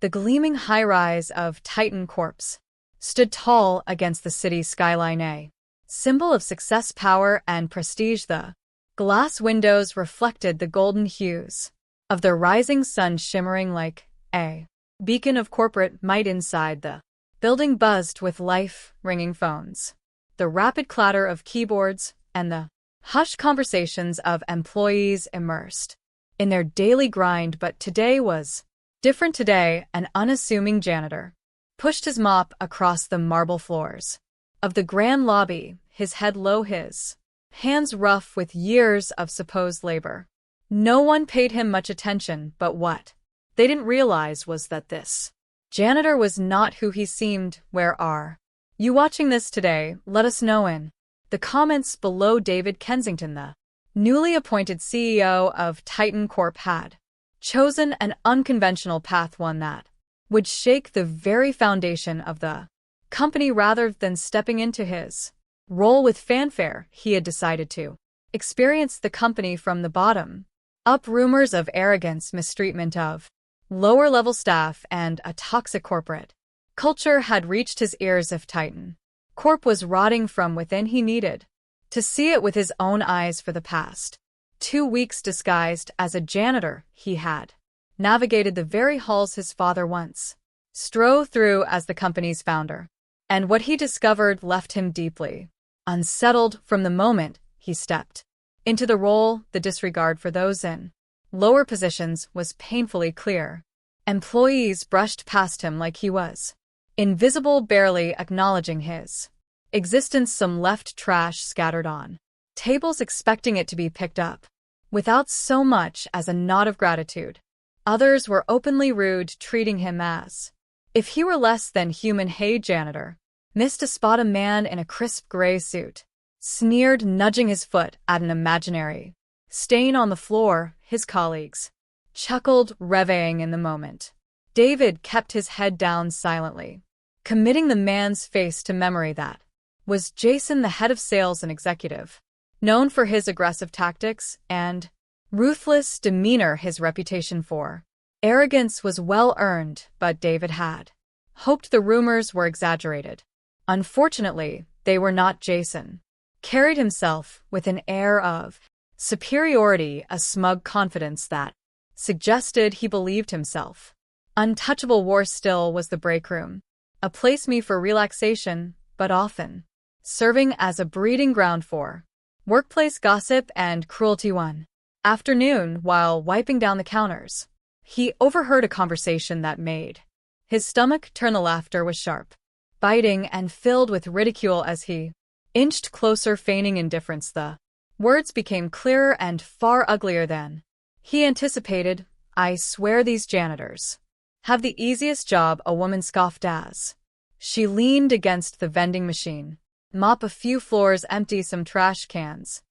The gleaming high-rise of Titan Corps stood tall against the city's skyline, a symbol of success, power, and prestige. The glass windows reflected the golden hues of the rising sun, shimmering like a beacon of corporate might. Inside the building buzzed with life, ringing phones, the rapid clatter of keyboards, and the hushed conversations of employees immersed in their daily grind. But today was different. Today, an unassuming janitor pushed his mop across the marble floors of the grand lobby, his head low, his hands rough with years of supposed labor. No one paid him much attention, but what they didn't realize was that this janitor was not who he seemed. Where are you watching this today? Let us know in the comments below. David Kensington, the newly appointed CEO of Titan Corp, had chosen an unconventional path, one that would shake the very foundation of the company. Rather than stepping into his role with fanfare, he had decided to experience the company from the bottom up. Rumors of arrogance, mistreatment of lower-level staff, and a toxic corporate culture had reached his ears. If Titan Corp was rotting from within, he needed to see it with his own eyes. For the past 2 weeks, disguised as a janitor, he had navigated the very halls his father once strode through as the company's founder. And what he discovered left him deeply unsettled. From the moment he stepped into the role, the disregard for those in lower positions was painfully clear. Employees brushed past him like he was invisible, barely acknowledging his existence. Some left trash scattered on tables, expecting it to be picked up without so much as a nod of gratitude. Others were openly rude, treating him as if he were less than human. Hey, janitor, missed a spot. A man in a crisp gray suit sneered, nudging his foot at an imaginary stain on the floor. His colleagues chuckled, reveling in the moment. David kept his head down silently, committing the man's face to memory. That was Jason, the head of sales and executive, known for his aggressive tactics and ruthless demeanor. His reputation for arrogance was well-earned, but David had hoped the rumors were exaggerated. Unfortunately, they were not. Jason carried himself with an air of superiority, a smug confidence that suggested he believed himself untouchable. Worse still was the break room, a place made for relaxation, but often serving as a breeding ground for workplace gossip and cruelty. One afternoon, while wiping down the counters, he overheard a conversation that made his stomach turn. The laughter was sharp, biting, and filled with ridicule. As he inched closer, feigning indifference, the words became clearer and far uglier than he anticipated. I swear these janitors have the easiest job. A woman scoffed as she leaned against the vending machine. Mop a few floors, empty some trash cans,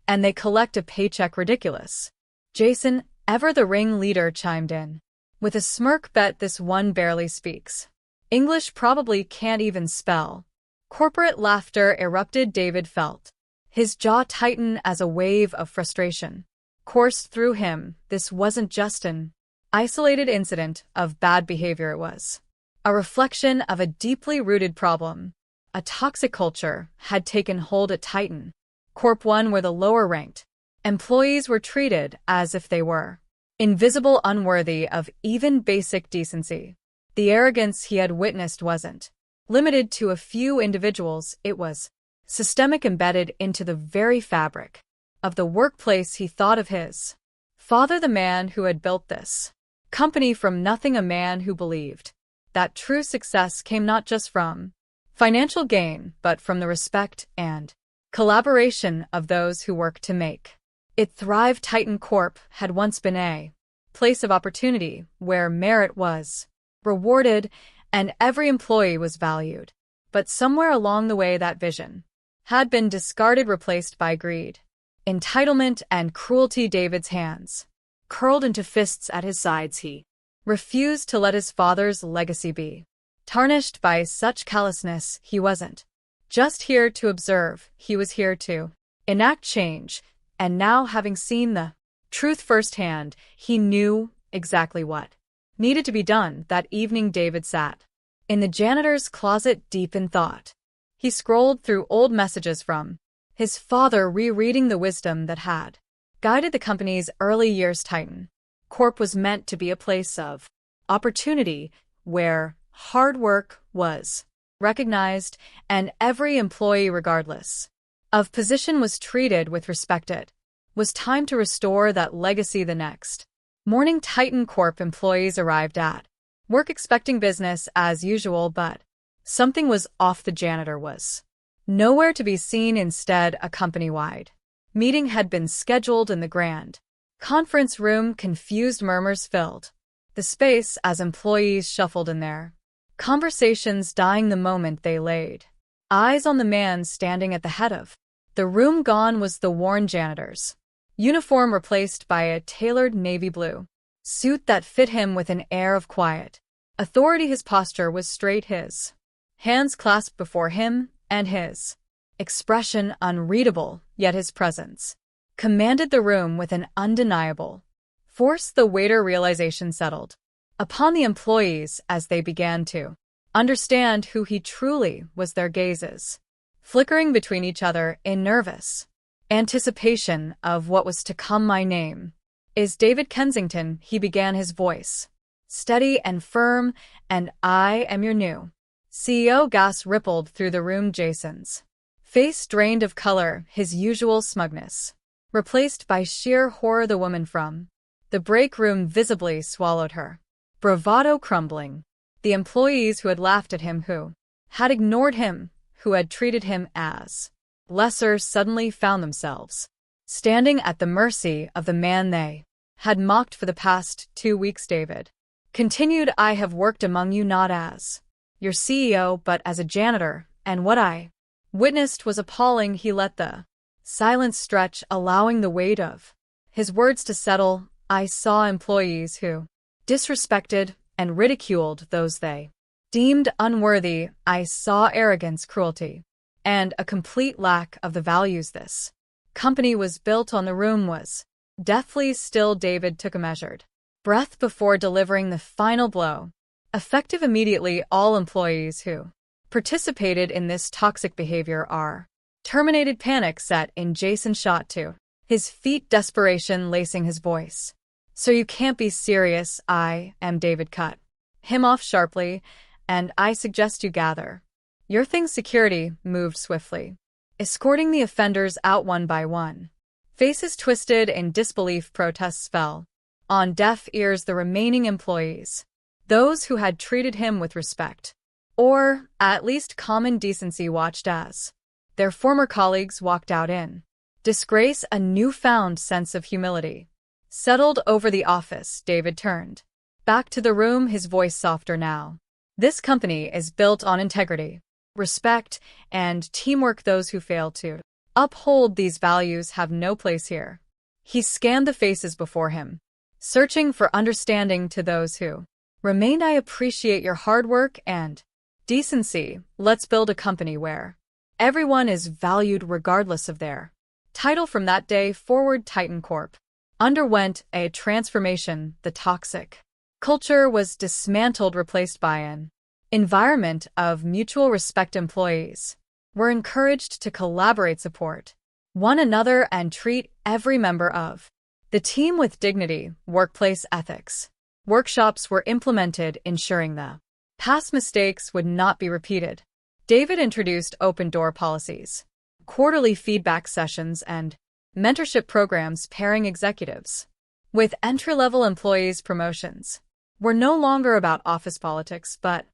and they collect a paycheck. Ridiculous. Jason, ever the ringleader, chimed in with a smirk. Bet this one barely speaks English, probably can't even spell. Corporate laughter erupted. David felt his jaw tighten as a wave of frustration coursed through him. This wasn't just an isolated incident of bad behavior. It was a reflection of a deeply rooted problem. A toxic culture had taken hold at Titan Corp, one where the lower-ranked employees were treated as if they were invisible, unworthy of even basic decency. The arrogance he had witnessed wasn't limited to a few individuals. It was systemic, embedded into the very fabric of the workplace. He thought of his father, the man who had built this company from nothing, a man who believed that true success came not just from financial gain, but from the respect and collaboration of those who work to make it thrive. Titan Corp had once been a place of opportunity where merit was rewarded and every employee was valued. But somewhere along the way, that vision had been discarded, replaced by greed, entitlement, and cruelty. David's hands curled into fists at his sides. He refused to let his father's legacy be tarnished by such callousness. He wasn't just here to observe, he was here to enact change. And now, having seen the truth firsthand, he knew exactly what needed to be done. That evening David sat in the janitor's closet deep in thought. He scrolled through old messages from his father, rereading the wisdom that had guided the company's early years. Titan Corp was meant to be a place of opportunity where hard work was recognized and every employee, regardless of position, was treated with respect. It was time to restore that legacy. The next morning, Titan Corp employees arrived at work expecting business as usual, but something was off. The janitor was nowhere to be seen. Instead, a company-wide meeting had been scheduled in the grand conference room. Confused murmurs filled the space as employees shuffled in their conversations, dying the moment they laid eyes on the man standing at the head of the room. Gone was the worn janitor's uniform, replaced by a tailored navy blue suit that fit him with an air of quiet authority. His posture was straight, his hands clasped before him, and his expression unreadable, yet his presence commanded the room with an undeniable force. The waiter realization settled upon the employees as they began to understand who he truly was, their gazes flickering between each other in nervous anticipation of what was to come. My name is David Kensington, he began, his voice steady and firm, and I am your new CEO. Gas rippled through the room. Jason's face drained of color, his usual smugness replaced by sheer horror. The woman from the break room visibly swallowed her bravado, crumbling. The employees who had laughed at him, who had ignored him, who had treated him as lesser, suddenly found themselves standing at the mercy of the man they had mocked for the past 2 weeks. David continued, I have worked among you not as your CEO, but as a janitor, and what I witnessed was appalling. He let the silence stretch, allowing the weight of his words to settle. I saw employees who disrespected and ridiculed those they deemed unworthy. I saw arrogance, cruelty, and a complete lack of the values this company was built on. The room was deathly still. David took a measured breath before delivering the final blow. Effective immediately, all employees who participated in this toxic behavior are terminated. Panic set in. Jason shot to his feet, desperation lacing his voice. So you can't be serious. I am. David cut him off sharply, and I suggest you gather your things. Security moved swiftly, escorting the offenders out one by one. Faces twisted in disbelief, protests fell on deaf ears. The remaining employees, those who had treated him with respect, or at least common decency, watched as their former colleagues walked out in disgrace. A newfound sense of humility settled over the office. David turned back to the room, his voice softer now. This company is built on integrity, respect, and teamwork. Those who fail to uphold these values have no place here. He scanned the faces before him, searching for understanding. To those who remained, I appreciate your hard work and decency. Let's build a company where everyone is valued regardless of their title. From that day forward, Titan Corp underwent a transformation. The toxic culture was dismantled, replaced by an environment of mutual respect. Employees were encouraged to collaborate, support one another, and treat every member of the team with dignity. Workplace ethics workshops were implemented, ensuring the past mistakes would not be repeated. David introduced open-door policies, quarterly feedback sessions, and mentorship programs pairing executives with entry-level employees. Promotions were no longer about office politics, but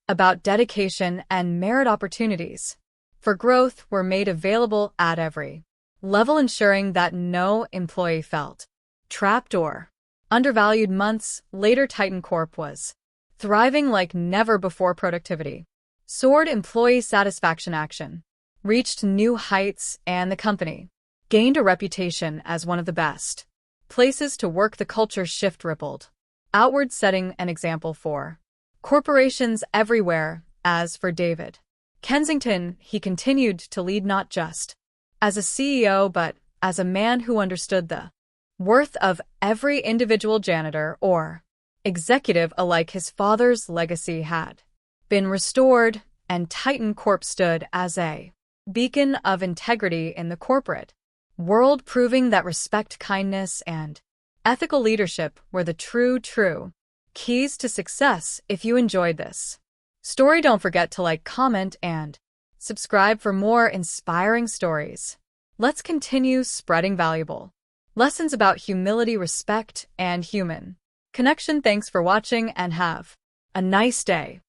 about dedication and merit. Opportunities for growth were made available at every level, ensuring that no employee felt trapped or undervalued. Months later, Titan Corp was thriving like never before. Productivity soared, employee satisfaction action reached new heights, and the company gained a reputation as one of the best places to work. The culture shift rippled outward, setting an example for corporations everywhere. As for David Kensington, he continued to lead not just as a CEO, but as a man who understood the worth of every individual janitor or executive alike. His father's legacy had been restored, and Titan Corp stood as a beacon of integrity in the corporate world, proving that respect, kindness, and ethical leadership were the true keys to success. If you enjoyed this story, don't forget to like, comment, and subscribe for more inspiring stories. Let's continue spreading valuable lessons about humility, respect, and human connection. Thanks for watching and have a nice day.